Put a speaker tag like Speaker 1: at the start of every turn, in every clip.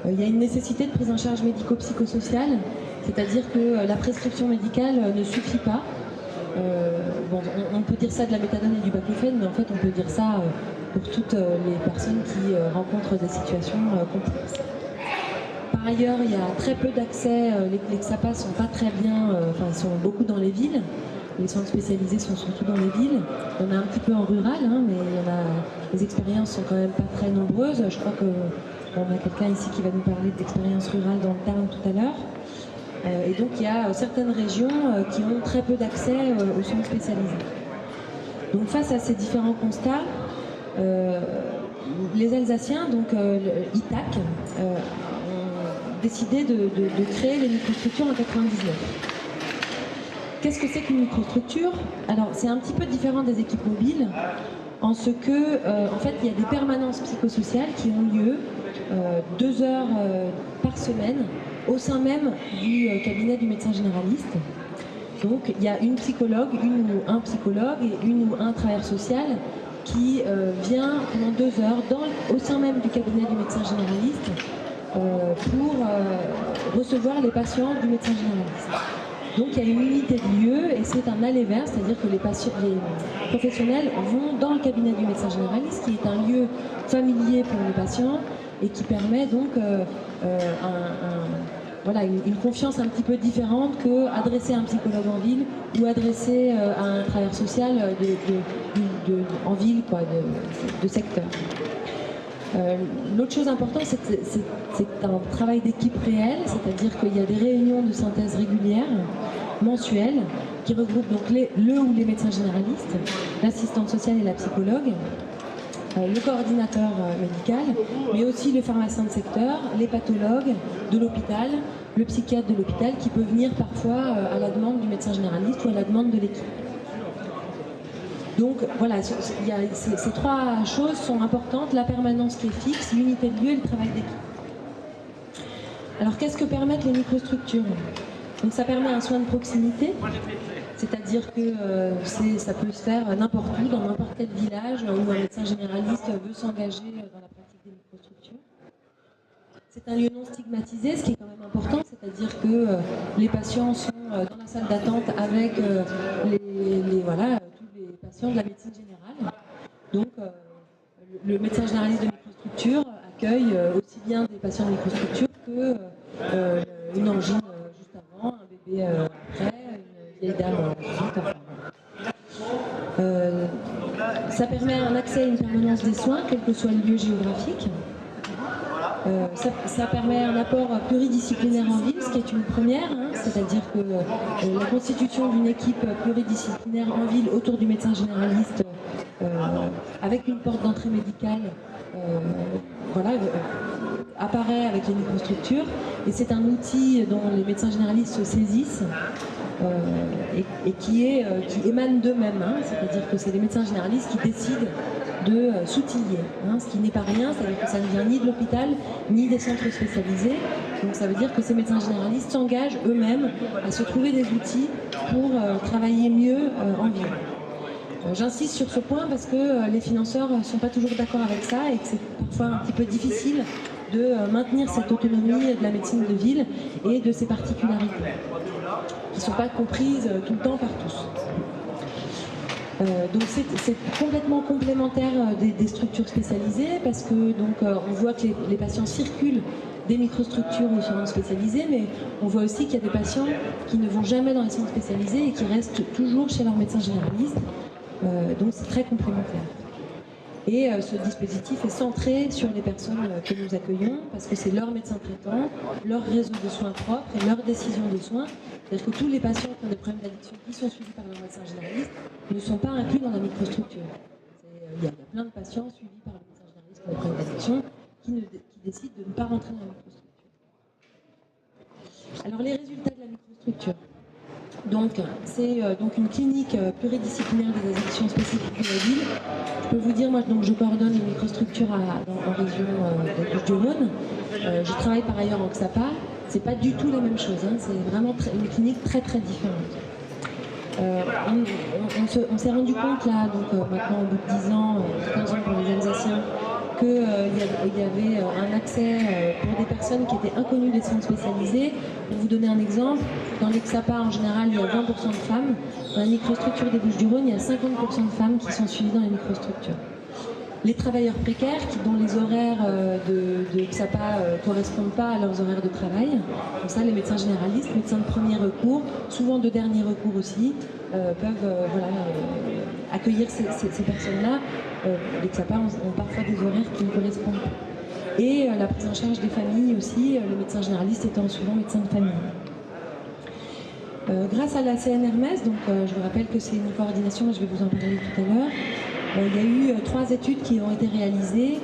Speaker 1: Il y a une nécessité de prise en charge médico-psychosociale, c'est-à-dire que la prescription médicale ne suffit pas. Bon, on peut dire ça de la méthadone et du baclofène, mais en fait on peut dire ça pour toutes les personnes qui rencontrent des situations complexes. Par ailleurs, il y a très peu d'accès, les XAPA ne sont pas très bien, ils sont beaucoup dans les villes. Les soins spécialisés sont surtout dans les villes. Il y en a un petit peu en rural, hein, mais les expériences sont quand même pas très nombreuses. Je crois qu'on a quelqu'un ici qui va nous parler d'expériences rurales dans le Tarn tout à l'heure. Et donc il y a certaines régions qui ont très peu d'accès aux soins spécialisés. Donc face à ces différents constats, les Alsaciens, donc l'ITAC, ont décidé de créer les microstructures en 1999. Qu'est-ce que c'est qu'une microstructure? Alors c'est un petit peu différent des équipes mobiles, en ce que, en fait, il y a des permanences psychosociales qui ont lieu 2 heures par semaine au sein même du cabinet du médecin généraliste. Donc il y a une psychologue, une ou un psychologue et une ou un travailleur social qui vient pendant 2 heures au sein même du cabinet du médecin généraliste pour recevoir les patients du médecin généraliste. Donc il y a une unité de lieu et c'est un aller-vers, c'est-à-dire que les professionnels vont dans le cabinet du médecin généraliste, qui est un lieu familier pour les patients et qui permet donc une confiance un petit peu différente qu'adresser à un psychologue en ville ou adresser à un travailleur social en ville, de secteur. L'autre chose importante, c'est un travail d'équipe réel, c'est-à-dire qu'il y a des réunions de synthèse régulières, mensuelles, qui regroupent donc le ou les médecins généralistes, l'assistante sociale et la psychologue, le coordinateur médical, mais aussi le pharmacien de secteur, les pathologues de l'hôpital, le psychiatre de l'hôpital qui peut venir parfois à la demande du médecin généraliste ou à la demande de l'équipe. Donc voilà, ces 3 choses sont importantes, la permanence qui est fixe, l'unité de lieu et le travail d'équipe. Alors qu'est-ce que permettent les microstructures? Donc ça permet un soin de proximité, c'est-à-dire que ça peut se faire n'importe où, dans n'importe quel village où un médecin généraliste veut s'engager dans la pratique des microstructures. C'est un lieu non stigmatisé, ce qui est quand même important, c'est-à-dire que les patients sont dans la salle d'attente avec tous les patients de la médecine générale. Donc le médecin généraliste de microstructure accueille aussi bien des patients de microstructure que une angine juste avant, un bébé après, une vieille dame ensuite. Ça permet un accès à une permanence des soins, quel que soit le lieu géographique. Ça permet un apport pluridisciplinaire en ville, ce qui est une première, hein, c'est-à-dire que la constitution d'une équipe pluridisciplinaire en ville autour du médecin généraliste, avec une porte d'entrée médicale, apparaît avec les microstructures, et c'est un outil dont les médecins généralistes se saisissent et qui émane d'eux-mêmes, hein, c'est-à-dire que c'est les médecins généralistes qui décident de s'outiller, hein, ce qui n'est pas rien, c'est-à-dire que ça ne vient ni de l'hôpital, ni des centres spécialisés. Donc ça veut dire que ces médecins généralistes s'engagent eux-mêmes à se trouver des outils pour travailler mieux en ville. J'insiste sur ce point parce que les financeurs ne sont pas toujours d'accord avec ça et que c'est parfois un petit peu difficile de maintenir cette autonomie de la médecine de ville et de ses particularités, qui ne sont pas comprises tout le temps par tous. Donc c'est complètement complémentaire des structures spécialisées parce que on voit que les patients circulent des microstructures aux soins spécialisés, mais on voit aussi qu'il y a des patients qui ne vont jamais dans les soins spécialisés et qui restent toujours chez leur médecin généraliste. Donc c'est très complémentaire. Et ce dispositif est centré sur les personnes que nous accueillons parce que c'est leur médecin traitant, leur réseau de soins propre et leur décision de soins. C'est-à-dire que tous les patients qui ont des problèmes d'addiction qui sont suivis par leur médecin généraliste ne sont pas inclus dans la microstructure. Il y a plein de patients suivis par le médecin généraliste qui ont des problèmes d'addiction qui décident de ne pas rentrer dans la microstructure. Alors les résultats de la microstructure. Donc, c'est une clinique pluridisciplinaire des addictions spécifiques de la ville. Je peux vous dire, moi, je coordonne les microstructures en région des Bouches-du-Rhône. Je travaille par ailleurs en XAPA. C'est pas du tout la même chose, hein. C'est vraiment une clinique très très différente. On s'est rendu compte là, maintenant au bout de 10 ans, 15 ans pour les Alsaciens, qu'il y avait un accès pour des personnes qui étaient inconnues des centres spécialisés. Pour vous donner un exemple, dans l'Exapa en général, il y a 20% de femmes. Dans la microstructure des Bouches-du-Rhône, il y a 50% de femmes qui sont suivies dans les microstructures. Les travailleurs précaires, dont les horaires de XAPA ne correspondent pas à leurs horaires de travail, comme ça les médecins généralistes, médecins de premier recours, souvent de dernier recours aussi, peuvent accueillir ces personnes-là. Les XAPA ont parfois des horaires qui ne correspondent pas. Et la prise en charge des familles aussi, le médecin généraliste étant souvent médecin de famille. Grâce à la CNRMES, donc je vous rappelle que c'est une coordination, je vais vous en parler tout à l'heure. Il y a eu 3 études qui ont été réalisées.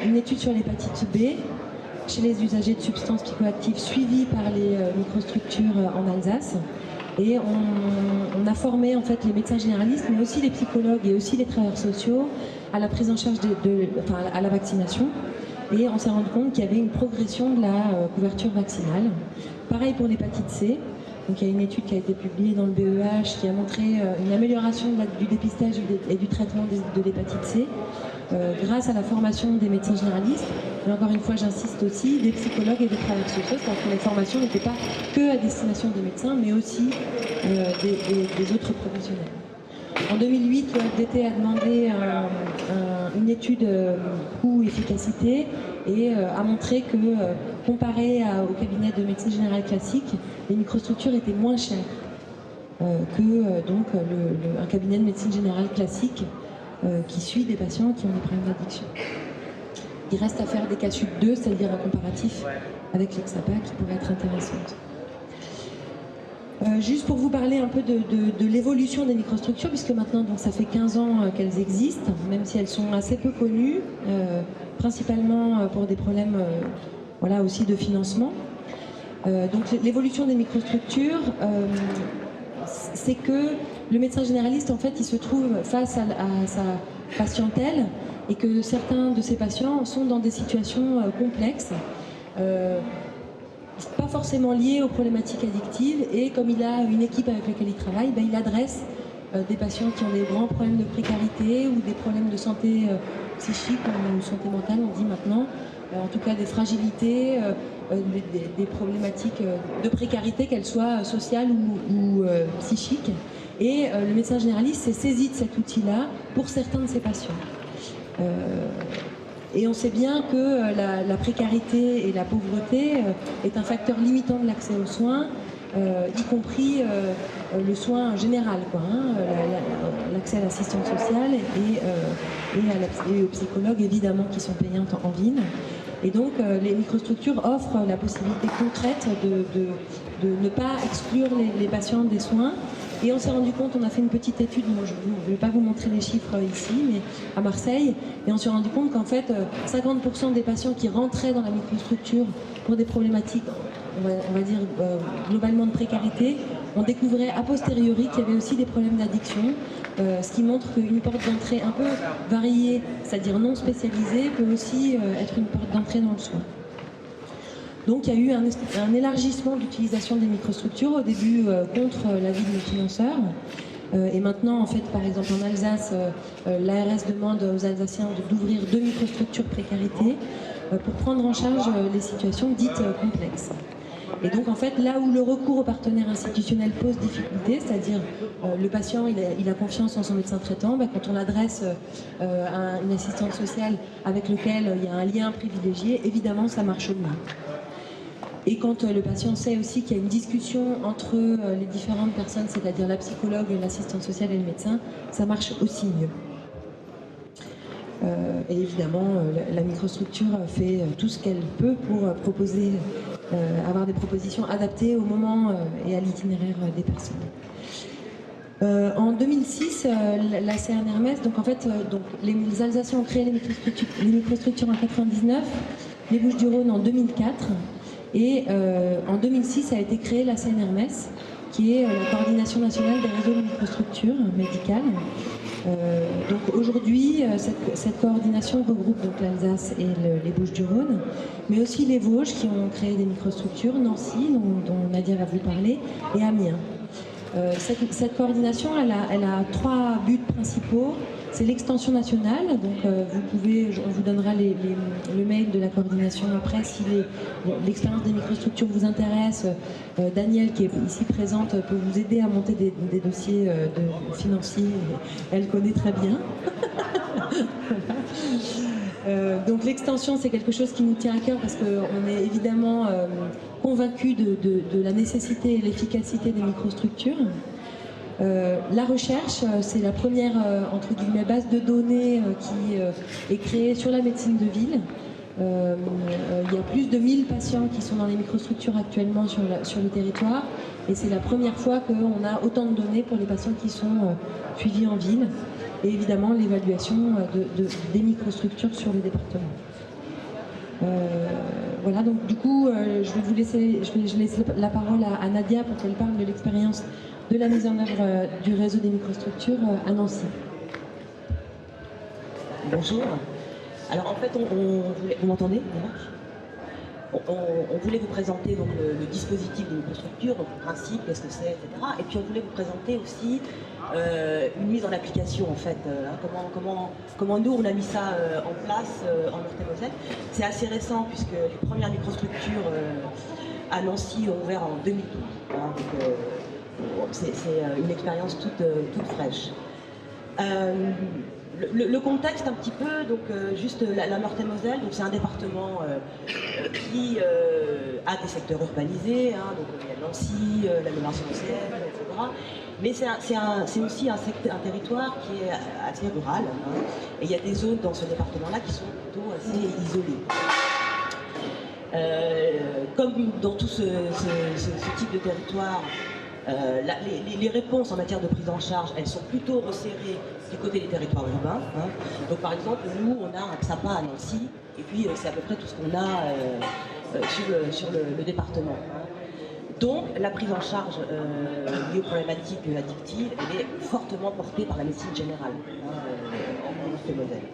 Speaker 1: Une étude sur l'hépatite B chez les usagers de substances psychoactives suivies par les microstructures en Alsace. Et on a formé en fait les médecins généralistes, mais aussi les psychologues et aussi les travailleurs sociaux à la prise en charge à la vaccination. Et on s'est rendu compte qu'il y avait une progression de la couverture vaccinale. Pareil pour l'hépatite C. Donc il y a une étude qui a été publiée dans le BEH qui a montré une amélioration du dépistage et du traitement de l'hépatite C grâce à la formation des médecins généralistes. Et encore une fois, j'insiste aussi, des psychologues et des travailleurs sociaux, c'est-à-dire que les formations n'étaient pas que à destination des médecins, mais aussi des autres professionnels. En 2008, l'OFDT a demandé une étude coût-efficacité et a montré que, comparé au cabinet de médecine générale classique, les microstructures étaient moins chères que un cabinet de médecine générale classique qui suit des patients qui ont des problèmes d'addiction. Il reste à faire des cas sub 2, c'est-à-dire un comparatif avec l'Exapa qui pourrait être intéressante. Juste pour vous parler un peu de l'évolution des microstructures, puisque maintenant donc, ça fait 15 ans qu'elles existent, même si elles sont assez peu connues, principalement pour des problèmes aussi de financement. Donc l'évolution des microstructures, c'est que le médecin généraliste, en fait, il se trouve face à sa patientèle et que certains de ces patients sont dans des situations complexes, pas forcément liées aux problématiques addictives, et comme il a une équipe avec laquelle il travaille, il adresse des patients qui ont des grands problèmes de précarité ou des problèmes de santé psychique ou santé mentale, on dit maintenant, en tout cas des fragilités, des problématiques de précarité, qu'elles soient sociales ou psychiques. Et le médecin généraliste s'est saisi de cet outil-là pour certains de ses patients. Et on sait bien que la précarité et la pauvreté est un facteur limitant de l'accès aux soins, y compris le soin général, l'accès à l'assistance sociale et aux psychologues, évidemment, qui sont payantes en ville. Et donc, les microstructures offrent la possibilité concrète de ne pas exclure les patients des soins. Et on s'est rendu compte, on a fait une petite étude, je ne vais pas vous montrer les chiffres ici, mais à Marseille, et on s'est rendu compte qu'en fait, 50% des patients qui rentraient dans la microstructure pour des problématiques, on va dire globalement de précarité, on découvrait a posteriori qu'il y avait aussi des problèmes d'addiction, ce qui montre qu'une porte d'entrée un peu variée, c'est-à-dire non spécialisée, peut aussi être une porte d'entrée dans le soin. Donc il y a eu un élargissement d'utilisation des microstructures, au début contre l'avis de nos financeurs. Et maintenant, en fait, par exemple en Alsace, l'ARS demande aux Alsaciens d'ouvrir 2 microstructures précarité pour prendre en charge les situations dites complexes. Et donc en fait, là où le recours au partenaire institutionnel pose difficulté, c'est-à-dire le patient il a confiance en son médecin traitant, quand on adresse à une assistante sociale avec lequel il y a un lien privilégié, évidemment ça marche mieux. Et quand le patient sait aussi qu'il y a une discussion entre les différentes personnes, c'est-à-dire la psychologue, l'assistante sociale et le médecin, ça marche aussi mieux. Et évidemment, la microstructure fait tout ce qu'elle peut pour proposer, avoir des propositions adaptées au moment et à l'itinéraire des personnes. En 2006, la CNRMES, donc en fait, les Alsaciens ont créé les microstructures en 1999, les Bouches-du-Rhône en 2004. Et en 2006 a été créée la CNRMES, qui est la coordination nationale des réseaux de microstructures médicales. Donc aujourd'hui, cette coordination regroupe donc l'Alsace et les Bouches-du-Rhône, mais aussi les Vosges qui ont créé des microstructures, Nancy, dont Nadia va vous parler, et Amiens. Cette coordination, elle a 3 buts principaux. C'est l'extension nationale, donc vous pouvez, on vous donnera le mail de la coordination après si l'expérience des microstructures vous intéresse. Danielle, qui est ici présente, peut vous aider à monter des dossiers financiers, elle connaît très bien. Donc l'extension, c'est quelque chose qui nous tient à cœur parce qu'on est évidemment convaincus de la nécessité et l'efficacité des microstructures. La recherche, c'est la première entre guillemets base de données qui est créée sur la médecine de ville. Il y a plus de 1000 patients qui sont dans les microstructures actuellement sur le territoire et c'est la première fois qu'on a autant de données pour les patients qui sont suivis en ville et évidemment l'évaluation des microstructures sur le département. Voilà, donc du coup, je laisse la parole à Nadia pour qu'elle parle de l'expérience de la mise en œuvre du réseau des microstructures à Nancy.
Speaker 2: Bonjour. Alors en fait, vous m'entendez? On voulait vous présenter donc, le dispositif des microstructures, donc, le principe, qu'est-ce que c'est, etc. Et puis on voulait vous présenter aussi une mise en application en fait. Comment nous on a mis ça en place en Meurthe-et-Moselle. C'est assez récent puisque les premières microstructures à Nancy ont ouvert en 2012. Hein, c'est une expérience toute fraîche. Le contexte un petit peu, donc juste la Meurthe-et-Moselle, donc c'est un département qui a des secteurs urbanisés, hein, donc il y a Nancy, l'agglomération ancienne, etc. Mais c'est aussi un territoire qui est assez rural, hein, et il y a des zones dans ce département-là qui sont plutôt assez isolées. Comme dans tout ce type de territoire, les réponses en matière de prise en charge, elles sont plutôt resserrées du côté des territoires urbains. Hein. Donc par exemple, nous, on a un XAPA à Nancy, et puis c'est à peu près tout ce qu'on a sur le département. Hein. Donc la prise en charge liée aux problématiques addictives, elle est fortement portée par la médecine générale en Meurthe-et-Moselle.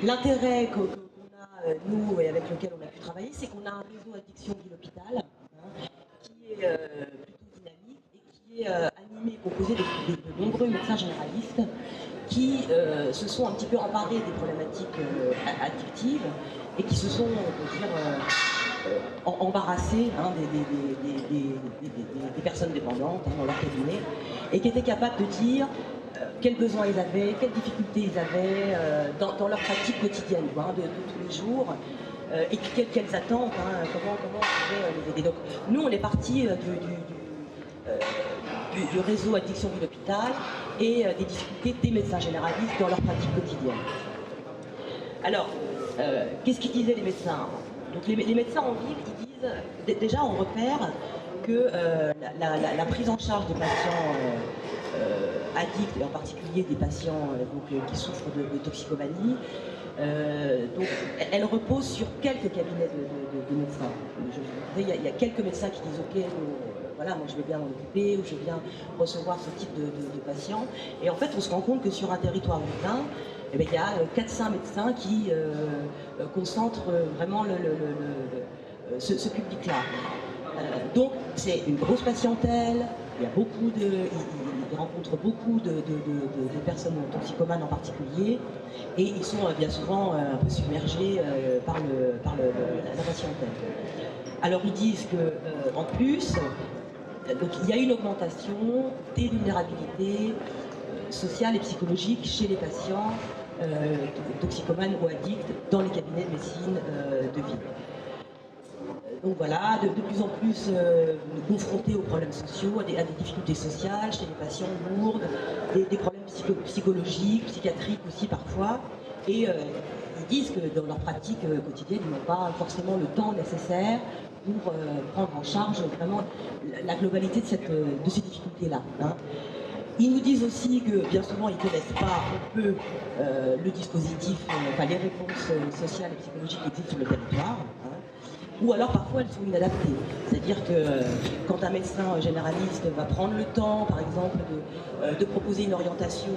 Speaker 2: L'intérêt qu'on a, nous, et avec lequel on a pu travailler, c'est qu'on a un réseau addiction Ville-Hôpital, qui est plutôt dynamique et qui est animé, composé de nombreux médecins généralistes qui se sont un petit peu emparés des problématiques addictives et qui se sont, on peut dire, embarrassés hein, des personnes dépendantes hein, dans leur cabinet et qui étaient capables de dire quels besoins ils avaient, quelles difficultés ils avaient dans leur pratique quotidienne hein, de tous les jours. Et quelles attentes, hein, comment on pourrait les aider. Donc nous on est parti du réseau Addiction Ville-Hôpital et des difficultés des médecins généralistes dans leur pratique quotidienne. Alors, qu'est-ce qu'ils disaient les médecins? Donc les médecins en ville, ils disent, déjà on repère que la prise en charge des patients addicts, et en particulier des patients qui souffrent de toxicomanie, donc, elle repose sur quelques cabinets de médecins. Il y a quelques médecins qui disent ok, voilà, moi je vais bien m'en occuper ou je vais bien recevoir ce type de patients. Et en fait, on se rend compte que sur un territoire urbain, eh bien, il y a 4-5 médecins qui concentrent vraiment ce public-là. Donc, c'est une grosse patientèle. Il y a beaucoup ils rencontrent beaucoup de personnes toxicomanes en particulier, et ils sont bien souvent un peu submergés par la patientèle. Alors ils disent que en plus, donc, il y a une augmentation des vulnérabilités sociales et psychologiques chez les patients toxicomanes ou addicts dans les cabinets de médecine de ville. Donc voilà, de plus en plus confrontés aux problèmes sociaux, à des difficultés sociales chez les patients lourdes, des problèmes psychologiques, psychiatriques aussi parfois. Et ils disent que dans leur pratique quotidienne, ils n'ont pas forcément le temps nécessaire pour prendre en charge vraiment la globalité de ces difficultés-là. Hein. Ils nous disent aussi que bien souvent ils ne connaissent pas un peu le dispositif, enfin les réponses sociales et psychologiques qui existent sur le territoire. Hein. Ou alors parfois elles sont inadaptées. C'est-à-dire que quand un médecin généraliste va prendre le temps, par exemple, de proposer une orientation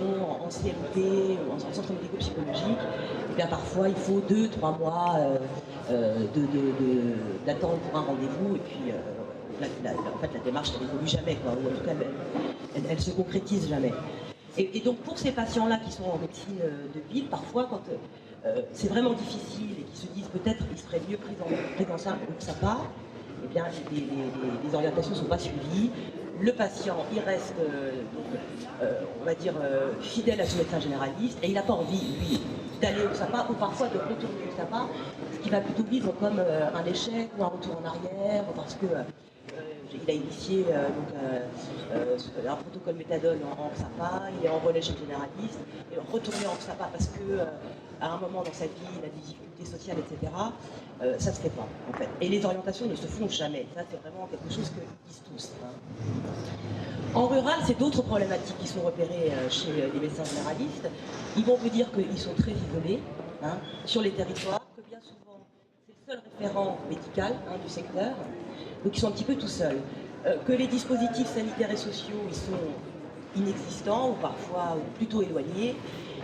Speaker 2: en CMP ou en centre médico-psychologique, et bien parfois il faut 2-3 mois d'attente pour un rendez-vous, et puis en fait la démarche elle n'évolue jamais, quoi, ou en tout cas elle se concrétise jamais. Et donc pour ces patients-là qui sont en médecine de ville, parfois quand c'est vraiment difficile et qui se disent peut-être qu'ils seraient mieux pris en charge que ça part, eh bien les orientations ne sont pas suivies. Le patient, il reste, on va dire, fidèle à son médecin généraliste et il n'a pas envie, lui, d'aller au SAPA ou parfois de retourner au SAPA, ce qui va plutôt vivre comme un échec ou un retour en arrière parce que il a initié un protocole méthadone en SAPA, il est en relais chez le généraliste, et retourner en SAPA parce que à un moment dans sa vie, il a des difficultés sociales, etc., ça ne se fait pas, en fait. Et les orientations ne se font jamais. Ça, c'est vraiment quelque chose que disent tous. Hein. En rural, c'est d'autres problématiques qui sont repérées chez les médecins généralistes. Ils vont vous dire qu'ils sont très isolés hein, sur les territoires, que bien souvent, c'est le seul référent médical hein, du secteur. Donc ils sont un petit peu tout seuls. Que les dispositifs sanitaires et sociaux ils sont inexistants ou parfois plutôt éloignés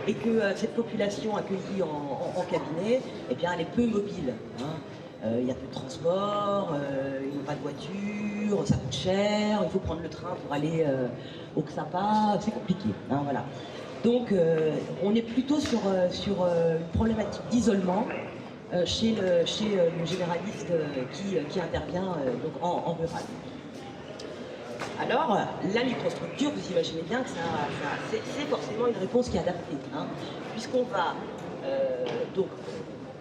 Speaker 2: et que cette population accueillie en cabinet, eh bien, elle est peu mobile. Hein. Il y a peu de transport, ils n'ont pas de voiture, ça coûte cher, il faut prendre le train pour aller au XAPA, c'est compliqué. Hein, voilà. Donc on est plutôt sur une problématique d'isolement chez le généraliste qui intervient donc en rural. Alors, la microstructure, vous imaginez bien que c'est forcément une réponse qui est adaptée, hein, puisqu'on va donc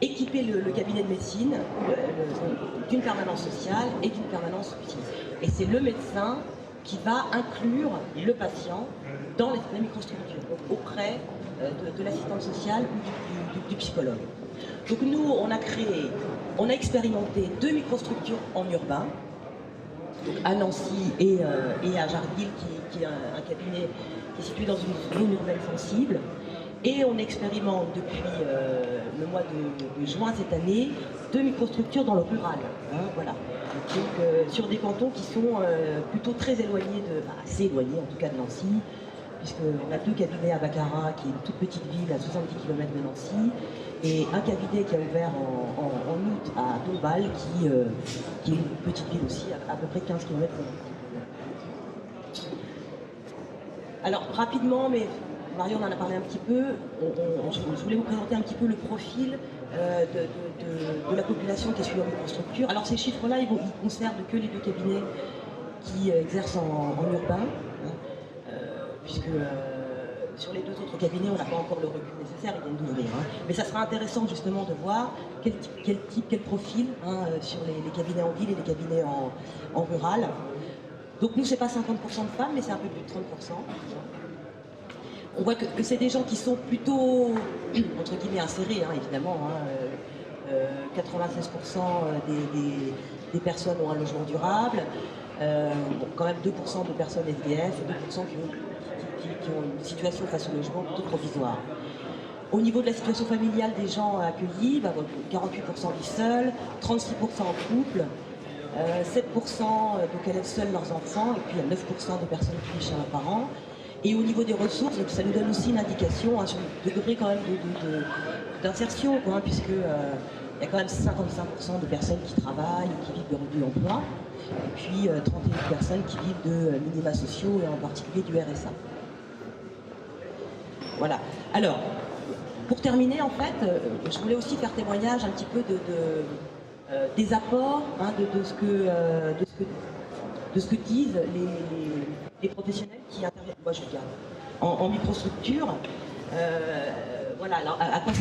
Speaker 2: équiper le cabinet de médecine d'une permanence sociale et d'une permanence utile. Et c'est le médecin qui va inclure le patient dans la microstructure, donc auprès de l'assistante sociale ou du psychologue. Donc nous, on a expérimenté 2 microstructures en urbain, donc à Nancy et à Jarville, qui est un cabinet qui est situé dans une zone urbaine sensible. Et on expérimente depuis le mois de juin cette année 2 microstructures dans le rural. Hein, voilà. Donc sur des cantons qui sont plutôt très éloignés, assez éloignés en tout cas de Nancy, puisqu'on a 2 cabinets à Baccarat, qui est une toute petite ville à 70 km de Nancy, et un cabinet qui a ouvert en août à Dombasle, qui est une petite ville aussi, à peu près 15 km de Nancy. Alors rapidement, mais Marion en a parlé un petit peu, je voulais vous présenter un petit peu le profil de la population qui est suivie en microstructure. Alors ces chiffres-là, ils concernent que les 2 cabinets qui exercent en urbain, hein, puisque sur les 2 autres cabinets, on n'a pas encore le recul nécessaire, ils viennent d'ouvrir. Hein. Mais ça sera intéressant justement de voir quel profil hein, sur les cabinets en ville et les cabinets en rural. Donc nous, c'est pas 50% de femmes, mais c'est un peu plus de 30%. On voit que c'est des gens qui sont plutôt, entre guillemets, insérés, hein, évidemment. Hein, 96% des personnes ont un logement durable, bon, quand même 2% de personnes SDF, 2% qui ont une situation face au logement plutôt provisoire. Au niveau de la situation familiale des gens accueillis, 48% vivent seuls, 36% en couple, 7% donc élèvent seuls leurs enfants, et puis il y a 9% de personnes qui vivent chez leurs parents. Et au niveau des ressources, ça nous donne aussi une indication hein, sur le degré quand même d'insertion, hein, puisque il y a quand même 55% de personnes qui travaillent, qui vivent de revenus d'emploi, et puis 31 personnes qui vivent de minima sociaux, et en particulier du RSA. Voilà. Alors, pour terminer, en fait, je voulais aussi faire témoignage un petit peu des apports, hein, de ce que disent les professionnels qui interviennent, moi je regarde, en microstructure. Voilà, alors à quoi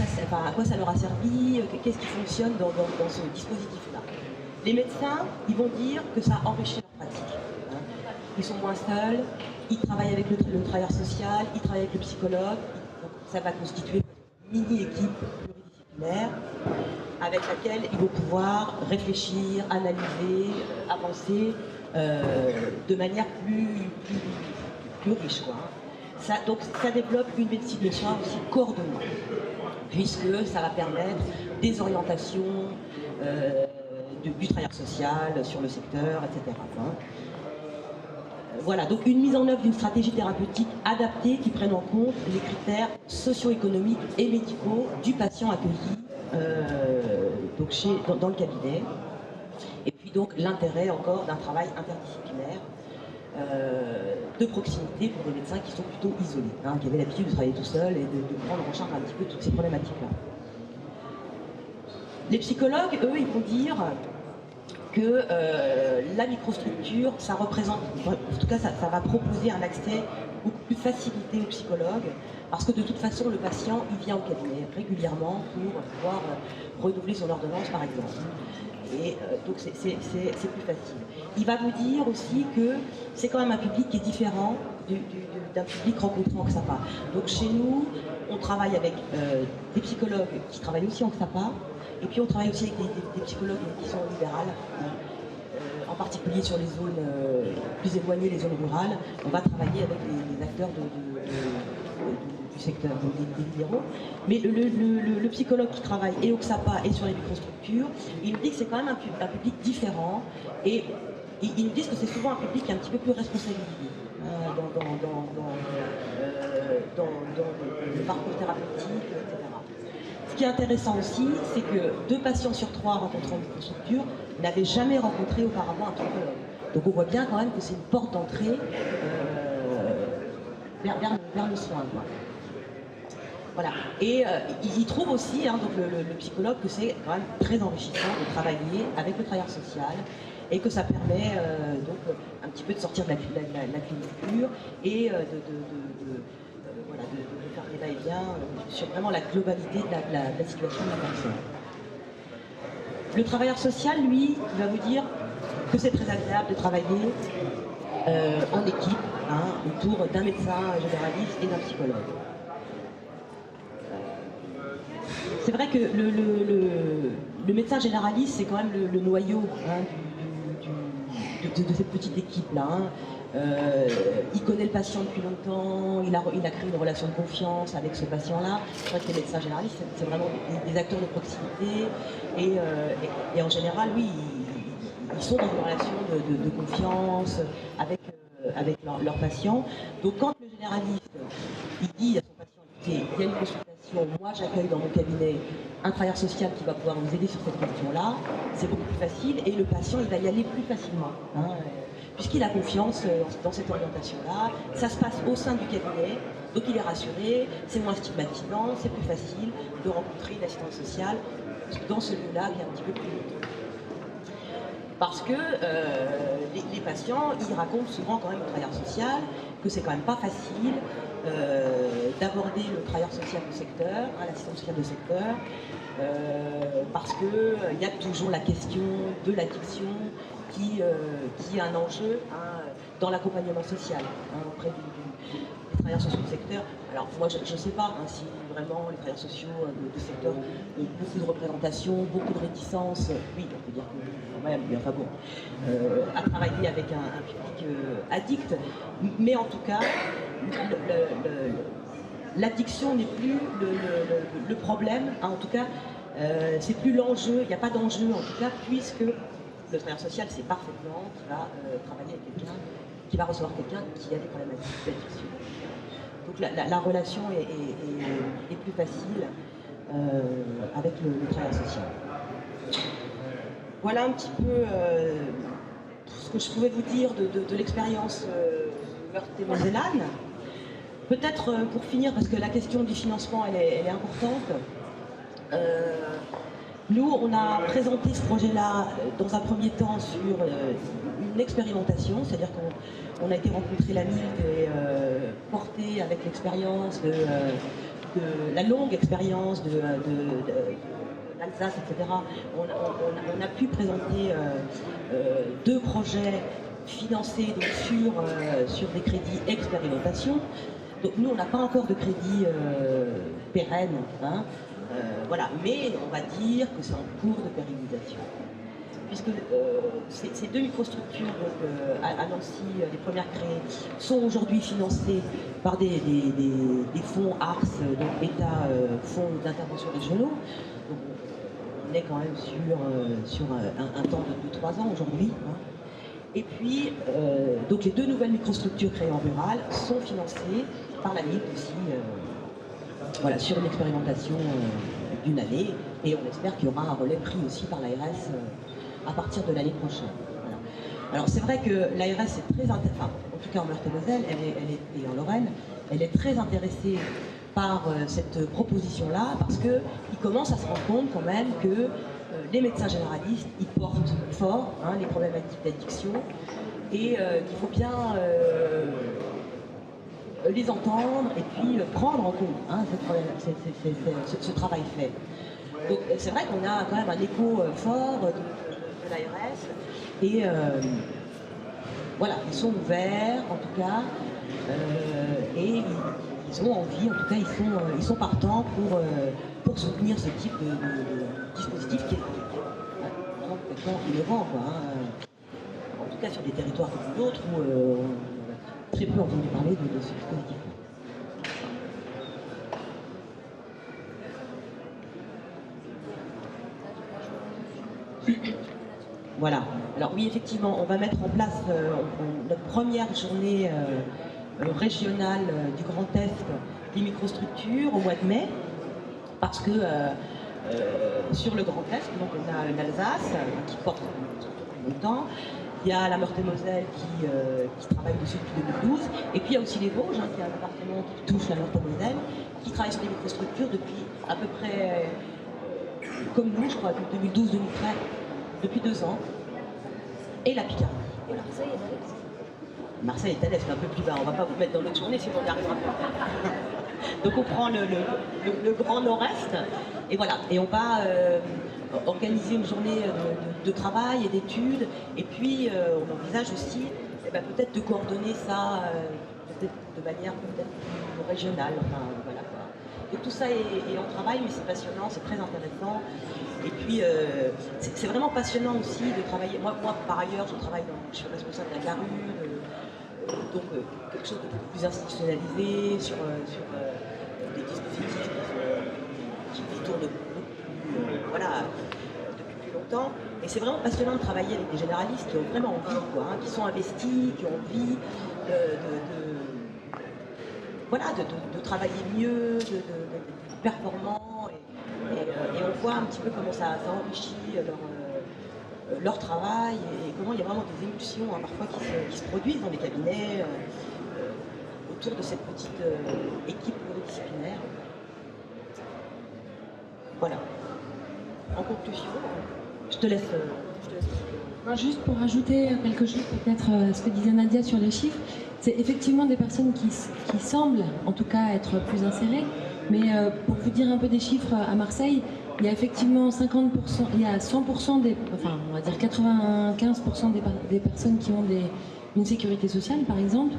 Speaker 2: ça leur a servi, qu'est-ce qui fonctionne dans ce dispositif-là. Les médecins, ils vont dire que ça enrichit leur pratique. Hein. Ils sont moins seuls, ils travaillent avec le travailleur social, ils travaillent avec le psychologue, donc ça va constituer une mini-équipe pluridisciplinaire avec laquelle ils vont pouvoir réfléchir, analyser, avancer de manière plus riche. Quoi. Donc ça développe une médecine de soins aussi coordonnée, puisque ça va permettre des orientations du travailleur social sur le secteur, etc. Hein. Voilà, donc une mise en œuvre d'une stratégie thérapeutique adaptée qui prenne en compte les critères socio-économiques et médicaux du patient accueilli donc dans le cabinet. Et puis donc l'intérêt encore d'un travail interdisciplinaire de proximité pour des médecins qui sont plutôt isolés, hein, qui avaient l'habitude de travailler tout seuls et de prendre en charge un petit peu toutes ces problématiques-là. Les psychologues, eux, ils vont dire que la microstructure, ça représente, en tout cas ça va proposer un accès beaucoup plus facilité aux psychologues, parce que de toute façon le patient il vient au cabinet régulièrement pour pouvoir renouveler son ordonnance par exemple. Et donc c'est plus facile. Il va vous dire aussi que c'est quand même un public qui est différent d'un public rencontré en XAPA. Donc chez nous, on travaille avec des psychologues qui travaillent aussi en XAPA, et puis on travaille aussi avec des psychologues qui sont libérales, en particulier sur les zones plus éloignées, les zones rurales. On va travailler avec les acteurs du secteur, donc des libéraux. Mais le psychologue qui travaille et au XAPA et sur les microstructures, il nous dit que c'est quand même un public différent, et ils nous disent que c'est souvent un public qui est un petit peu plus responsabilisé dans le parcours thérapeutique, etc. Ce qui est intéressant aussi, c'est que 2 patients sur 3 rencontrés en microstructure n'avaient jamais rencontré auparavant un psychologue. Donc on voit bien quand même que c'est une porte d'entrée vers le soin. Quoi. Voilà. Et il trouve aussi, hein, donc le psychologue, que c'est quand même très enrichissant de travailler avec le travailleur social, et que ça permet donc un petit peu de sortir de la clinique pure et voilà, de faire des va-et-vient sur vraiment la globalité de la situation de la personne. Le travailleur social, lui, il va vous dire que c'est très agréable de travailler en équipe, hein, autour d'un médecin généraliste et d'un psychologue. C'est vrai que le médecin généraliste, c'est quand même le noyau, hein, de cette petite équipe-là. Hein. Il connaît le patient depuis longtemps, il a créé une relation de confiance avec ce patient-là. C'est vrai que les médecins généralistes, c'est vraiment des acteurs de proximité, et en général, oui, ils sont dans une relation de confiance avec leurs patients. Donc quand le généraliste, il dit à son patient, écoutez, il y a une consultation, moi j'accueille dans mon cabinet un travailleur social qui va pouvoir vous aider sur cette question-là, c'est beaucoup plus facile, et le patient il va y aller plus facilement, hein, puisqu'il a confiance dans cette orientation-là. Ça se passe au sein du cabinet, donc il est rassuré, c'est moins stigmatisant, c'est plus facile de rencontrer une assistante sociale dans ce lieu-là qui est un petit peu plus longtemps. Parce que les patients, ils racontent souvent quand même au travailleur social que c'est quand même pas facile d'aborder le travailleur social de secteur, hein, l'assistant social de secteur, parce qu'il y a toujours la question de l'addiction qui est un enjeu, hein, dans l'accompagnement social, hein, auprès des travailleurs sociaux de secteur. Alors moi je ne sais pas, hein, si vraiment les travailleurs sociaux de secteur ont beaucoup de représentation, beaucoup de réticence. Oui, on peut dire que quand même, mais enfin bon, à travailler avec un public addict, mais en tout cas, l'addiction n'est plus le problème, hein, en tout cas, c'est plus l'enjeu, il n'y a pas d'enjeu en tout cas, puisque le travailleur social sait parfaitement qu'il va travailler avec quelqu'un, qui va recevoir quelqu'un qui a des problématiques d'addiction. Donc la relation est plus facile avec le travailleur social. Voilà un petit peu ce que je pouvais vous dire de l'expérience Meurthe-et-Mosellane. Peut-être pour finir, parce que la question du financement elle est importante, nous on a présenté ce projet-là dans un premier temps sur une expérimentation, c'est-à-dire qu'on a été rencontrer la MILC et porter avec l'expérience de la longue expérience de l'Alsace, etc. On a pu présenter 2 projets financés donc, sur des crédits expérimentation. Donc nous, on n'a pas encore de crédit pérenne, hein, voilà, mais on va dire que c'est en cours de pérennisation. Puisque ces 2 microstructures donc, à Nancy, les premières créées, sont aujourd'hui financées par des fonds ARS, donc État, fonds d'intervention régionaux. Donc on est quand même sur un temps de 3 ans aujourd'hui. Hein. Et puis, donc les 2 nouvelles microstructures créées en rural sont financées par la MILC aussi, voilà, sur une expérimentation d'1 année, et on espère qu'il y aura un relais pris aussi par l'ARS à partir de l'année prochaine. Voilà. Alors c'est vrai que l'ARS est très intéressée, en tout cas en Meurthe-et-Moselle, et en Lorraine, elle est très intéressée par cette proposition-là, parce qu'ils commencent à se rendre compte quand même que les médecins généralistes, ils portent fort les problématiques d'addiction, et qu'il faut bien les entendre et puis prendre en compte ce travail fait. Donc c'est vrai qu'on a quand même un écho fort de l'ARS, et voilà, ils sont ouverts en tout cas, et ils ont envie, en tout cas ils sont partants pour soutenir ce type de dispositif qui est vraiment complètement innovant, quoi, en tout cas sur des territoires comme d'autres où on a très peu entendu parler de ce dispositif. Voilà. Alors oui, effectivement, on va mettre en place notre première journée régionale du Grand Est des microstructures au mois de mai, parce que sur le Grand Est, donc on a l'Alsace qui porte depuis longtemps, il y a la Meurthe-et-Moselle qui travaille dessus depuis 2012, et puis il y a aussi les Vosges, qui est un département qui touche la Meurthe-et-Moselle, qui travaille sur des microstructures depuis à peu près, comme nous, je crois, depuis 2012-2013, depuis 2 ans. Et la Picardie. Voilà. Marseille est à l'est, un peu plus bas. On ne va pas vous mettre dans l'autre journée, sinon on n'y arrivera pas. Donc on prend le grand nord-est, et voilà. Et on va organiser une journée de travail et d'études. Et puis on envisage aussi peut-être de coordonner ça peut-être de manière peut-être plus régionale. Enfin, voilà, quoi. Donc tout ça est en travail, mais c'est passionnant, c'est très intéressant. Et puis, c'est vraiment passionnant aussi de travailler. Moi par ailleurs, je suis responsable d'un CARU, donc quelque chose de plus institutionnalisé, sur des dispositifs qui tournent voilà, depuis plus longtemps. Et c'est vraiment passionnant de travailler avec des généralistes qui ont vraiment envie, quoi, qui sont investis, qui ont envie de travailler mieux, d'être performants. Et on voit un petit peu comment ça enrichit leur travail, et comment il y a vraiment des émulsions parfois qui se produisent dans les cabinets autour de cette petite équipe pluridisciplinaire. Voilà. En conclusion, je te laisse.
Speaker 1: Juste pour ajouter quelque chose peut-être à ce que disait Nadia sur les chiffres, c'est effectivement des personnes qui semblent en tout cas être plus insérées. Mais pour vous dire un peu des chiffres, à Marseille, il y a effectivement 50%, il y a 100% on va dire 95% des personnes qui ont une sécurité sociale, par exemple.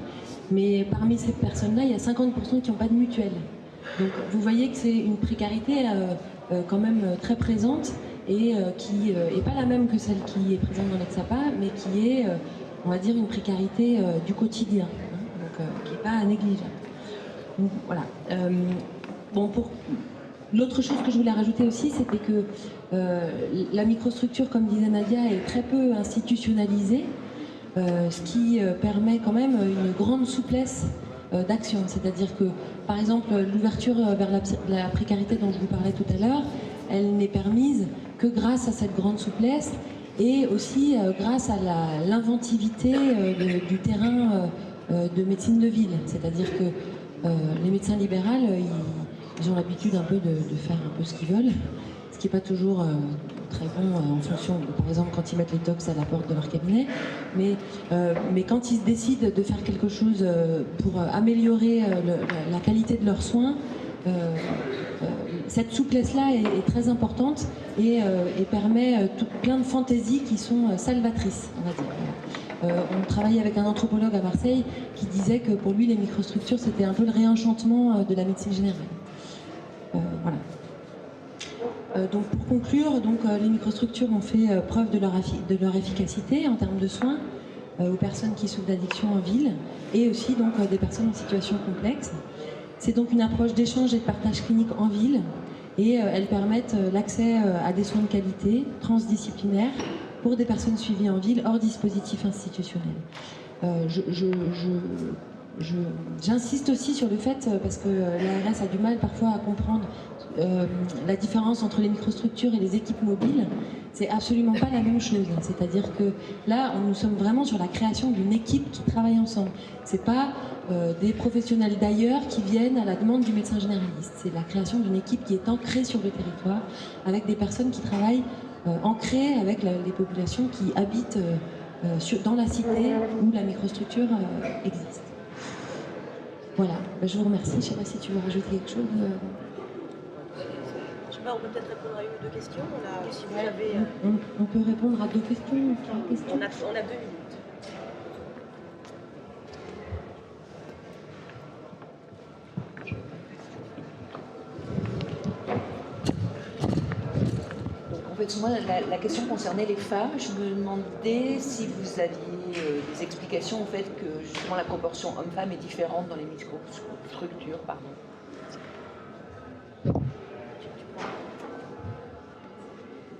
Speaker 1: Mais parmi ces personnes-là, il y a 50% qui n'ont pas de mutuelle. Donc vous voyez que c'est une précarité quand même très présente, et qui n'est pas la même que celle qui est présente dans l'Exapa, mais qui est, on va dire, une précarité du quotidien, donc qui n'est pas négligeable. Donc voilà. L'autre chose que je voulais rajouter aussi, c'était que la microstructure, comme disait Nadia, est très peu institutionnalisée, ce qui permet quand même une grande souplesse d'action. C'est-à-dire que, par exemple, l'ouverture vers la précarité dont je vous parlais tout à l'heure, elle n'est permise que grâce à cette grande souplesse, et aussi grâce à l'inventivité du terrain de médecine de ville. C'est-à-dire que les médecins libéraux, ils ont l'habitude un peu de faire un peu ce qu'ils veulent, ce qui n'est pas toujours très bon en fonction, par exemple, quand ils mettent les tox à la porte de leur cabinet. Mais quand ils décident de faire quelque chose pour améliorer la qualité de leurs soins, cette souplesse-là est très importante, et permet plein de fantaisies qui sont salvatrices, on va dire. On travaillait avec un anthropologue à Marseille qui disait que pour lui, les microstructures, c'était un peu le réenchantement de la médecine générale. Voilà. Donc pour conclure, les microstructures ont fait preuve de leur efficacité en termes de soins aux personnes qui souffrent d'addiction en ville, et aussi des personnes en situation complexe. C'est donc une approche d'échange et de partage clinique en ville, et elles permettent l'accès à des soins de qualité, transdisciplinaires, pour des personnes suivies en ville hors dispositif institutionnel. J'insiste aussi sur le fait, parce que l'ARS a du mal parfois à comprendre la différence entre les microstructures et les équipes mobiles, c'est absolument pas la même chose. C'est-à-dire que là, nous sommes vraiment sur la création d'une équipe qui travaille ensemble. C'est pas des professionnels d'ailleurs qui viennent à la demande du médecin généraliste. C'est la création d'une équipe qui est ancrée sur le territoire, avec des personnes qui travaillent ancrées avec les populations qui habitent dans la cité où la microstructure existe. Voilà, je vous remercie. Je ne sais pas si tu veux rajouter quelque chose.
Speaker 2: Je sais pas, on peut peut-être répondre à une ou deux questions. Si vous avez,
Speaker 1: on peut répondre à 2 questions, 3 questions.
Speaker 2: on a 2 minutes.
Speaker 3: En fait, moi, la question concernait les femmes. Je me demandais si vous aviez des explications au fait que justement la proportion homme-femme est différente dans les microstructures, pardon.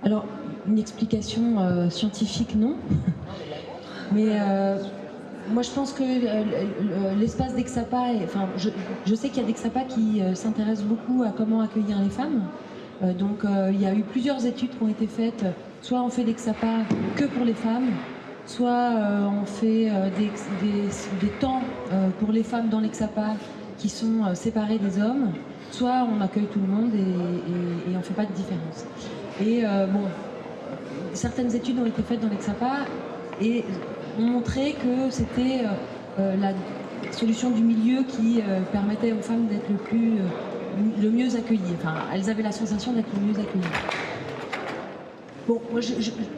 Speaker 1: Alors, une explication scientifique, non. Mais moi, je pense que l'espace d'Exapa, enfin, je sais qu'il y a d'Exapa qui s'intéressent beaucoup à comment accueillir les femmes. Donc il y a eu plusieurs études qui ont été faites, soit on fait l'Exapa que pour les femmes, soit on fait des temps pour les femmes dans l'Exapa qui sont séparés des hommes, soit on accueille tout le monde et on ne fait pas de différence. Et bon, certaines études ont été faites dans l'Exapa et ont montré que c'était la solution du milieu qui permettait aux femmes d'être le mieux accueillies. Enfin, elles avaient la sensation d'être le mieux accueillies. Bon, moi,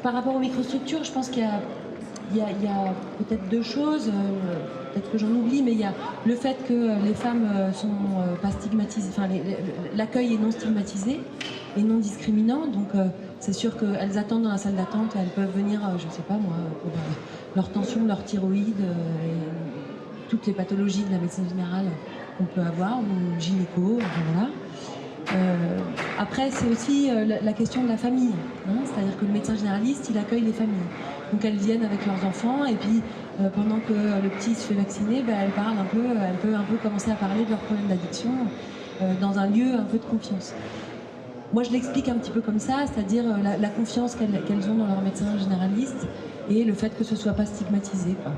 Speaker 1: par rapport aux microstructures, je pense qu'il y a peut-être 2 choses, peut-être que j'en oublie, mais il y a le fait que les femmes sont pas stigmatisées, enfin l'accueil est non stigmatisé et non discriminant, donc c'est sûr qu'elles attendent dans la salle d'attente, elles peuvent venir, je sais pas moi, pour leur tension, leur thyroïde, et toutes les pathologies de la médecine générale qu'on peut avoir, ou gynéco, enfin, voilà. Après, c'est aussi la question de la famille, hein, c'est-à-dire que le médecin généraliste, il accueille les familles. Donc elles viennent avec leurs enfants, et puis pendant que le petit se fait vacciner, elle parle elle peut un peu commencer à parler de leurs problèmes d'addiction dans un lieu un peu de confiance. Moi, je l'explique un petit peu comme ça, c'est-à-dire la confiance qu'elles ont dans leur médecin généraliste et le fait que ce soit pas stigmatisé, quoi.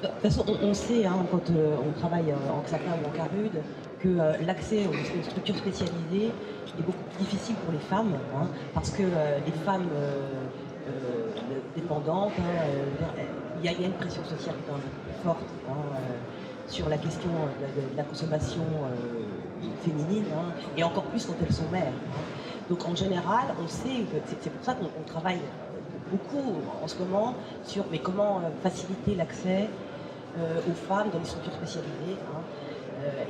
Speaker 2: De toute façon, on sait, hein, quand on travaille en XAPA ou en CARUD, que l'accès aux structures spécialisées est beaucoup plus difficile pour les femmes, hein, parce que les femmes dépendantes, il y a une pression sociale quand même forte sur la question de la consommation féminine, hein, et encore plus quand elles sont mères. Hein. Donc en général, on sait que c'est pour ça qu'on travaille beaucoup en ce moment sur comment faciliter l'accès aux femmes dans les structures spécialisées. Hein.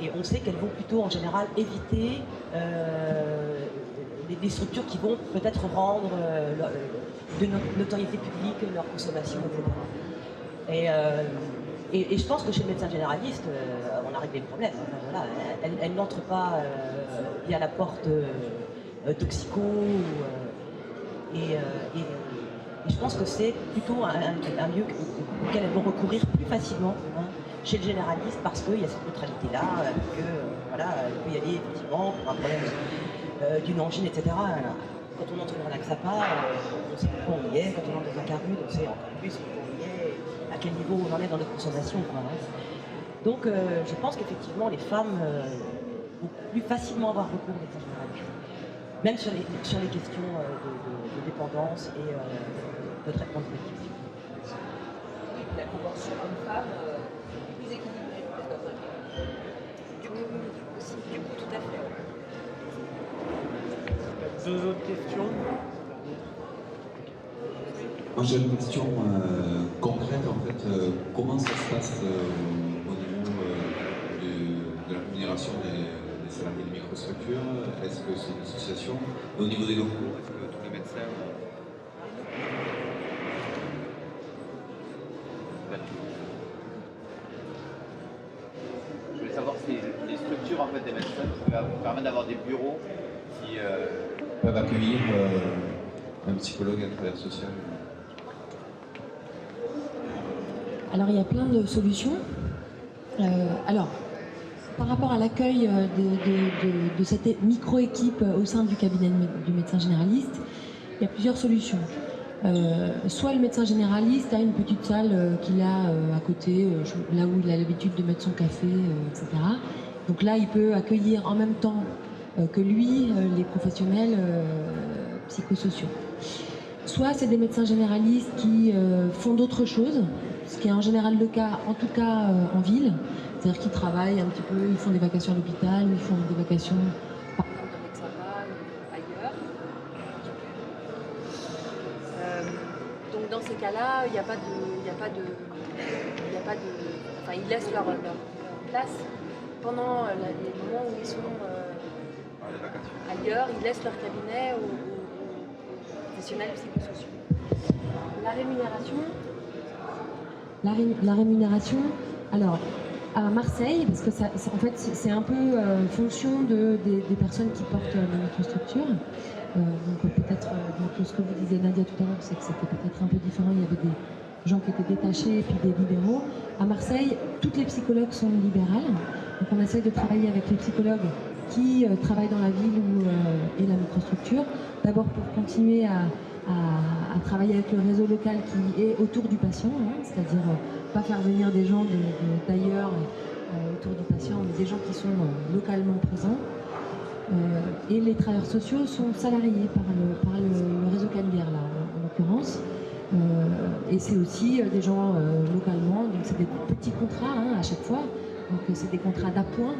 Speaker 2: Et on sait qu'elles vont plutôt en général éviter des structures qui vont peut-être rendre de notoriété publique leur consommation, etc. Et je pense que chez le médecin généraliste, on a réglé le problème. Enfin, voilà, elle n'entre pas via la porte toxico. Et je pense que c'est plutôt un lieu auquel elles vont recourir plus facilement, hein, chez le généraliste, parce qu'il y a cette neutralité-là, voilà, il peut y aller effectivement pour un problème d'une angine, etc. Quand on entre dans l'AXAPA, on sait pourquoi on y est. Quand on entre dans un CARUD, on sait encore plus pourquoi on y est, à quel niveau on en est dans notre consommation, quoi, hein. Donc je pense qu'effectivement les femmes vont plus facilement avoir recours aux médecins généralistes, même sur les questions de dépendance et de traitement de l'addiction.
Speaker 3: La proportion homme-femme est plus équilibrée peut-être dans un cas. Du coup, aussi, tout à fait.
Speaker 4: 2 autres questions.
Speaker 5: Moi j'ai une question concrète en fait. Comment ça se passe au niveau de la rémunération des salariés de microstructures? Est-ce que c'est une association? Et au niveau des locaux, est-ce que tous les médecins...
Speaker 6: Je voulais savoir si les structures en fait, des médecins permettent d'avoir des bureaux qui
Speaker 5: peuvent accueillir un psychologue, un travailleur social.
Speaker 1: Alors il y a plein de solutions. Alors, par rapport à l'accueil de cette micro-équipe au sein du cabinet du médecin généraliste, il y a plusieurs solutions. Soit le médecin généraliste a une petite salle qu'il a à côté, là où il a l'habitude de mettre son café, etc. Donc là, il peut accueillir en même temps que lui les professionnels psychosociaux. Soit c'est des médecins généralistes qui font d'autres choses, ce qui est en général le cas, en tout cas en ville. C'est-à-dire qu'ils travaillent un petit peu, ils font des vacations à l'hôpital, ils font des vacations par exemple avec Sapa ou ailleurs. Donc dans ces cas-là, il n'y a pas de, enfin ils laissent leur place pendant les moments où ils sont ailleurs, ils laissent leur cabinet aux professionnels psychosociaux. La rémunération, alors à Marseille, parce que en fait c'est un peu fonction des personnes qui portent la microstructure. Donc peut-être ce que vous disiez Nadia tout à l'heure, c'est que c'était peut-être un peu différent. Il y avait des gens qui étaient détachés et puis des libéraux. À Marseille, toutes les psychologues sont libérales. Donc on essaie de travailler avec les psychologues qui travaillent dans la ville où est la microstructure. D'abord pour continuer à travailler avec le réseau local qui est autour du patient, c'est-à-dire pas faire venir des gens d'ailleurs autour du patient, mais des gens qui sont localement présents. Et les travailleurs sociaux sont salariés par le réseau Canebière, là, en l'occurrence. Et c'est aussi des gens localement, donc c'est des petits contrats à chaque fois. Donc c'est des contrats d'appoint.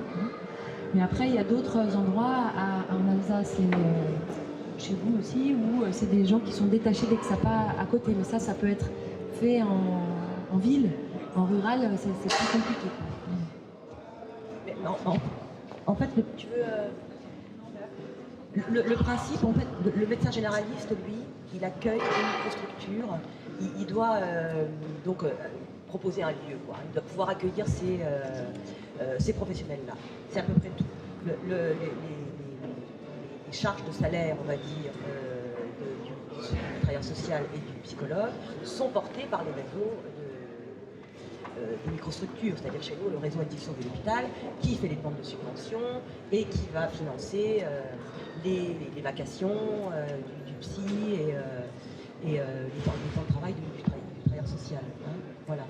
Speaker 1: Mais après, il y a d'autres endroits en Alsace et chez vous aussi, où c'est des gens qui sont détachés d'Exapa à côté. Mais ça peut être fait en ville. En rural, c'est plus compliqué.
Speaker 2: Mais non. En fait, le principe, en fait, le médecin généraliste, lui, il accueille une microstructure, il doit donc proposer un lieu, quoi. Il doit pouvoir accueillir ces professionnels-là. C'est à peu près tout. Les charges de salaire, on va dire, du travailleur social et du psychologue sont portées par les réseaux de microstructures, c'est-à-dire chez nous le réseau addiction de l'hôpital qui fait les demandes de subvention et qui va financer les vacations du psy et les temps de travail du travailleur social. Voilà.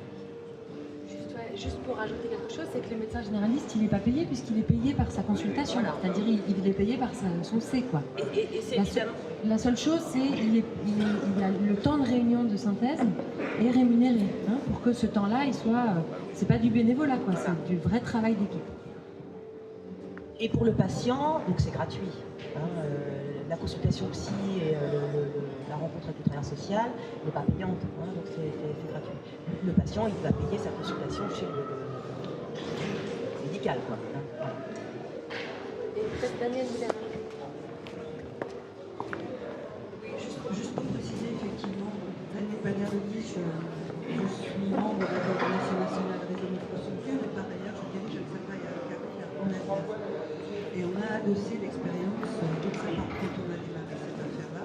Speaker 1: Juste pour rajouter quelque chose, c'est que le médecin généraliste, il n'est pas payé puisqu'il est payé par sa consultation. Voilà. C'est-à-dire il est payé par son C, quoi.
Speaker 2: Et c'est évidemment...
Speaker 1: La seule chose, c'est qu'il a le temps de réunion de synthèse est rémunéré, pour que ce temps-là, il soit... c'est pas du bénévolat, quoi, c'est du vrai travail d'équipe.
Speaker 2: Et pour le patient, donc c'est gratuit. La consultation psy et la rencontre avec le travailleur social n'est pas payante, donc c'est gratuit. Le patient, il va payer sa consultation chez le médical, quoi.
Speaker 1: Et peut-être Daniel, vous avez...
Speaker 4: Juste pour préciser, effectivement, Daniel Pagnarelli, je suis membre de la coordination nationale réseau microstructure et par ailleurs, je dirige le SAPA en Alsace. Et on a adossé l'expérience de SAPA quand on a démarré cette affaire-là.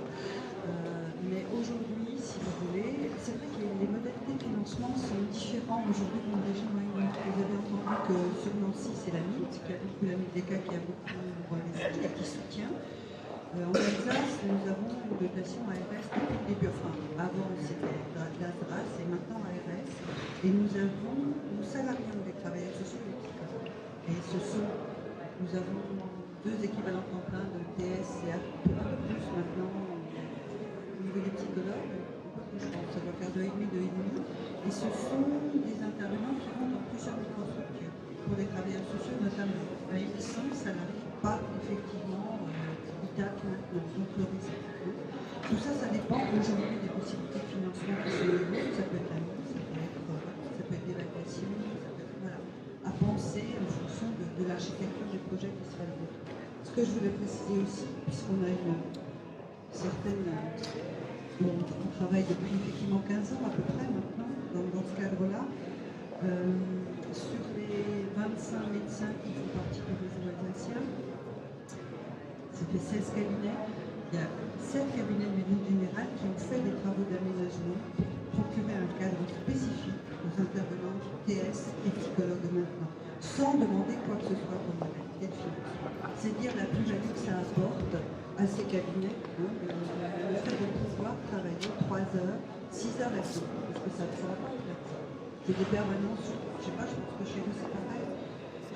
Speaker 4: Mais aujourd'hui, si vous voulez, c'est vrai que les modalités de financement sont différentes aujourd'hui d'une région à une autre. Vous avez entendu que sur Nancy, c'est la MIT, qui a beaucoup la MIDECA, qui a beaucoup qui soutient. En Alsace, nous avons une dotation ARS depuis le début, enfin avant c'était l'ASRAS et maintenant ARS. Et nous salarions des travailleurs sociaux et des psychologues. Et nous avons 2 équivalents temps plein de TS et un peu plus maintenant au niveau des psychologues. Je pense que ça doit faire 2,5. Et ce sont des intervenants qui vont dans plusieurs microstructures pour les travailleurs sociaux notamment. Mais ils sont salariés, pas effectivement maintenant, donc le risque. Tout ça, ça dépend aujourd'hui des possibilités de financement qui sont liées. Ça peut être la mise, ça peut être des vacations, ça peut être, voilà, à penser en fonction de l'architecture des projets qui sera le vôtre. Ce que je voulais préciser aussi, puisqu'on a une certaine... Bon, on travaille depuis effectivement 15 ans à peu près maintenant, dans ce cadre-là. Sur les 25 médecins qui font partie du réseau alsacien, ça fait 16 cabinets. Il y a 7 cabinets du général qui ont fait des travaux d'aménagement procurer un cadre spécifique aux intervenants TS et psychologues maintenant, sans demander quoi que ce soit comme modalité de financement. C'est dire la plus-value que ça apporte à ces cabinets, hein, le fait de pouvoir travailler 3 heures, 6 heures la semaine, parce que ça apporte là. C'est des permanences, je sais pas, je pense que chez nous c'est pareil.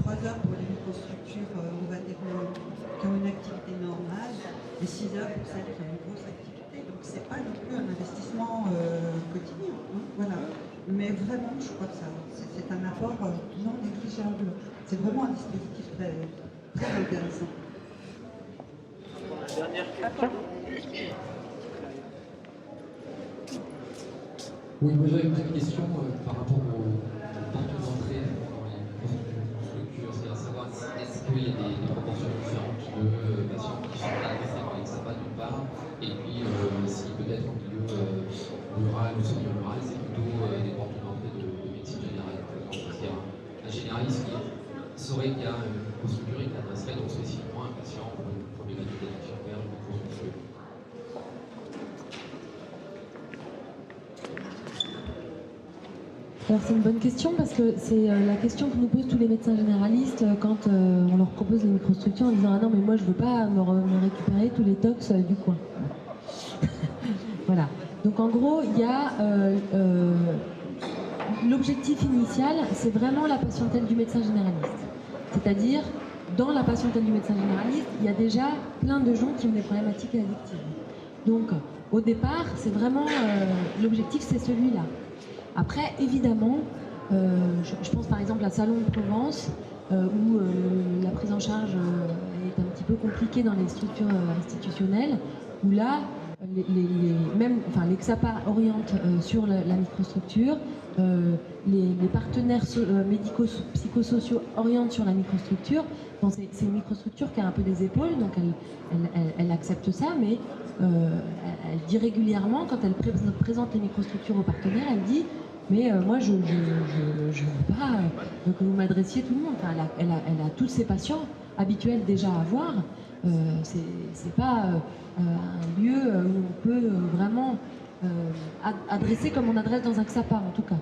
Speaker 4: 3 heures pour les microstructures, on va dire, qui ont une activité normale, et 6 heures pour celles qui ont une grosse activité. Donc c'est pas non plus un investissement quotidien. Hein, voilà. Mais vraiment, je crois que c'est un apport non négligeable. C'est vraiment un dispositif très, très intéressant.
Speaker 7: Dernière question.
Speaker 8: Oui, moi j'avais une petite question par rapport aux portes d'entrée dans les structures, c'est-à-dire savoir est-ce qu'il y a des proportions différentes de patients qui sont adressés par l'EXAPA d'une part, et puis si peut-être en milieu rural ou semi-rural, c'est plutôt des portes d'entrée de médecine générale, par exemple, parce qu'il y a un généraliste qui saurait qu'il y a une microstructure et qui adresserait donc spécifiquement un patient pour une problématique d'addiction vers une microstructure.
Speaker 1: Alors c'est une bonne question parce que c'est la question que nous posent tous les médecins généralistes quand on leur propose les microstructures en disant ah non mais moi je veux pas me récupérer tous les tox du coin. Voilà. Donc en gros il y a l'objectif initial, c'est vraiment la patientèle du médecin généraliste. C'est-à-dire dans la patientèle du médecin généraliste, il y a déjà plein de gens qui ont des problématiques addictives. Donc au départ, c'est vraiment l'objectif, c'est celui-là. Après, évidemment, je pense par exemple à Salon de Provence, où la prise en charge est un petit peu compliquée dans les structures institutionnelles, où là, l'EXAPA oriente sur la microstructure, les partenaires médico-psychosociaux orientent sur la microstructure. Bon, c'est une microstructure qui a un peu des épaules, donc elle accepte ça, mais elle dit régulièrement, quand elle présente les microstructures aux partenaires, elle dit mais moi je ne veux pas que vous m'adressiez tout le monde. Enfin, elle a tous ses patients habituels déjà à voir. C'est pas un lieu où on peut vraiment adresser comme on adresse dans un XAPA en tout cas.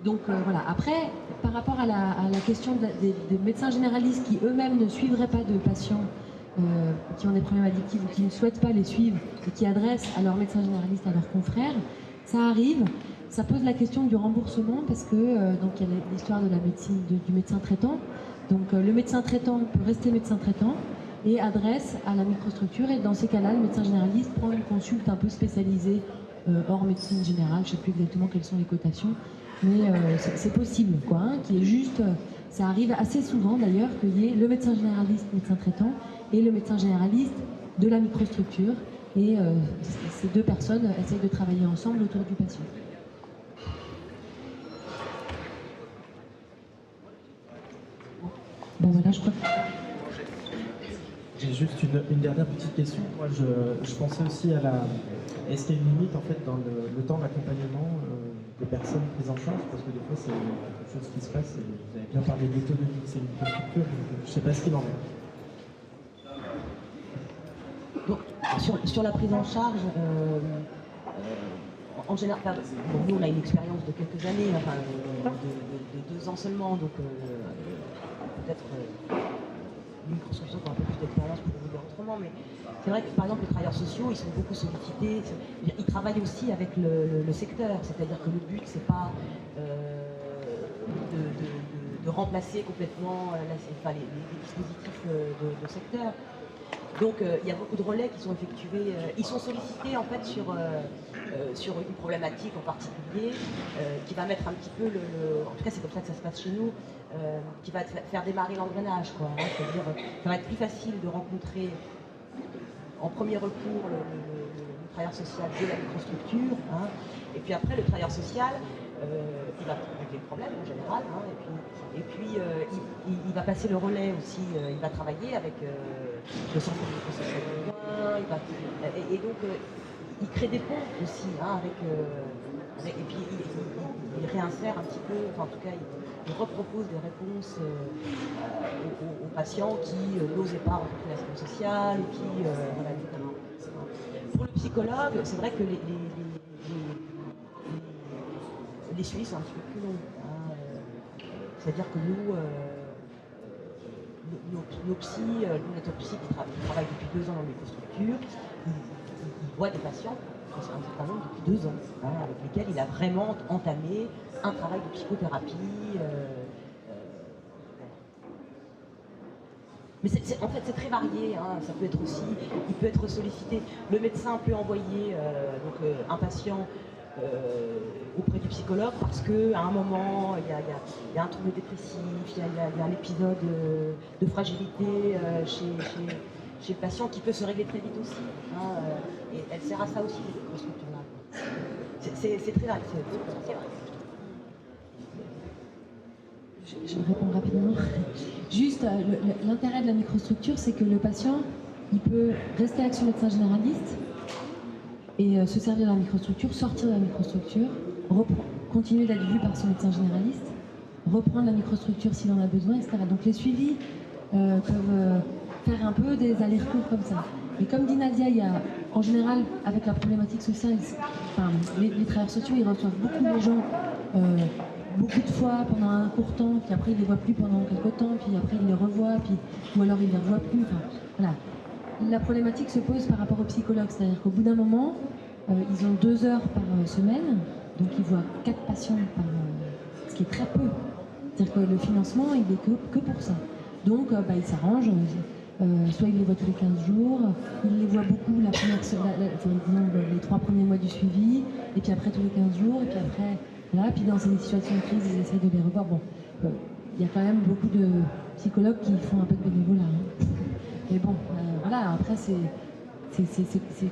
Speaker 1: Donc voilà. Après, par rapport à la question des médecins généralistes qui eux-mêmes ne suivraient pas de patients qui ont des problèmes addictifs ou qui ne souhaitent pas les suivre et qui adressent à leurs médecins généralistes, à leurs confrères, ça arrive. Ça pose la question du remboursement parce que donc il y a l'histoire de la médecine du médecin traitant. Donc le médecin traitant peut rester médecin traitant et adresse à la microstructure, et dans ces cas-là, le médecin généraliste prend une consulte un peu spécialisée hors médecine générale. Je ne sais plus exactement quelles sont les cotations, mais c'est possible, quoi, hein, qui est juste. Ça arrive assez souvent d'ailleurs qu'il y ait le médecin généraliste, médecin traitant, et le médecin généraliste de la microstructure, et ces deux personnes essayent de travailler ensemble autour du patient. Bon voilà, je crois que...
Speaker 9: J'ai juste une dernière petite question. Moi, je pensais aussi à la... Est-ce qu'il y a une limite en fait dans le temps d'accompagnement des personnes prises en charge? Parce que des fois, c'est quelque chose qui se passe, et vous avez bien parlé d'autonomie de ces microstructures, donc je ne sais pas ce qu'il en est.
Speaker 2: Donc, sur la prise en charge, en général, bon, nous on a une expérience de quelques années, enfin de 2 ans seulement, donc peut-être une microstructure qui a un peu plus d'expérience pour vous dire autrement, mais c'est vrai que par exemple les travailleurs sociaux, ils sont beaucoup sollicités, ils travaillent aussi avec le secteur, c'est-à-dire que le but c'est pas de remplacer complètement les dispositifs de secteur. Donc il y a beaucoup de relais qui sont effectués, ils sont sollicités en fait sur une problématique en particulier qui va mettre un petit peu en tout cas c'est comme ça que ça se passe chez nous, qui va faire démarrer l'engrenage, quoi, hein, c'est-à-dire ça va être plus facile de rencontrer en premier recours le travailleur social de la microstructure, hein, et puis après le travailleur social il va régler le problème en général, hein, et puis il va passer le relais aussi, il va travailler avec le centre de microsocial du coin, et donc il crée des ponts aussi, hein, et puis il réinsère un petit peu, enfin en tout cas il repropose des réponses aux patients qui n'osaient pas rencontrer l'assistance sociale, et puis voilà, etc. Pour le psychologue, c'est vrai que les suivis sont un petit peu plus longs. Hein. C'est-à-dire que nous, nos psys, notre psy qui travaille depuis 2 ans dans les microstructures, il voit des patients, un certain nombre depuis 2 ans, hein, avec lesquels il a vraiment entamé un travail de psychothérapie. Mais en fait, c'est très varié. Hein. Ça peut être aussi, il peut être sollicité. Le médecin peut envoyer un patient auprès du psychologue parce qu'à un moment, il y a un trouble dépressif, il y a un épisode de fragilité chez le patient qui peut se régler très vite aussi. Hein. Et elle sert à ça aussi, cette microstructure-là. C'est très varié. C'est vrai.
Speaker 1: Je réponds rapidement. Juste, l'intérêt de la microstructure, c'est que le patient, il peut rester avec son médecin généraliste et se servir de la microstructure, sortir de la microstructure, continuer d'être vu par son médecin généraliste, reprendre la microstructure s'il en a besoin, etc. Donc les suivis peuvent faire un peu des allers-retours comme ça. Et comme dit Nadia, il y a, en général, avec la problématique sociale, les travailleurs sociaux, ils reçoivent beaucoup de gens beaucoup de fois pendant un court temps, puis après ils les voient plus pendant quelques temps, puis après ils les revoient, ou alors ils les revoient plus. Enfin, voilà. La problématique se pose par rapport aux psychologues, c'est-à-dire qu'au bout d'un moment, ils ont 2 heures par semaine, donc ils voient 4 patients par ce qui est très peu. C'est-à-dire que le financement, il est que pour ça. Donc ils s'arrangent, soit ils les voient tous les 15 jours, ils les voient beaucoup les 3 premiers mois du suivi, et puis après tous les 15 jours, et puis après... Là, puis dans ces situations de crise, ils essayent de les revoir. Bon, il y a quand même beaucoup de psychologues qui font un peu de bénévolat. Hein. Mais bon, voilà, après c'est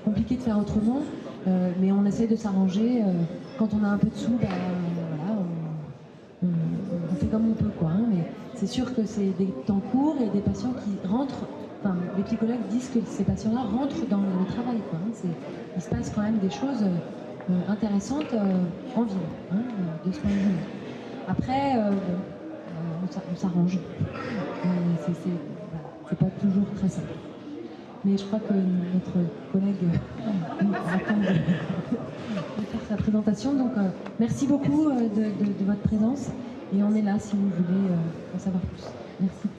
Speaker 1: compliqué de faire autrement, mais on essaie de s'arranger. Quand on a un peu de sous, voilà, on fait comme on peut, quoi. Hein. Mais c'est sûr que c'est des temps courts et des patients qui rentrent. Enfin, les psychologues disent que ces patients-là rentrent dans le travail, quoi. Hein. Il se passe quand même des choses intéressante en ville, hein, de ce point de vue. Après, on s'arrange. C'est pas toujours très simple. Mais je crois que notre collègue attend de faire sa présentation. Donc, merci beaucoup de votre présence. Et on est là si vous voulez en savoir plus. Merci.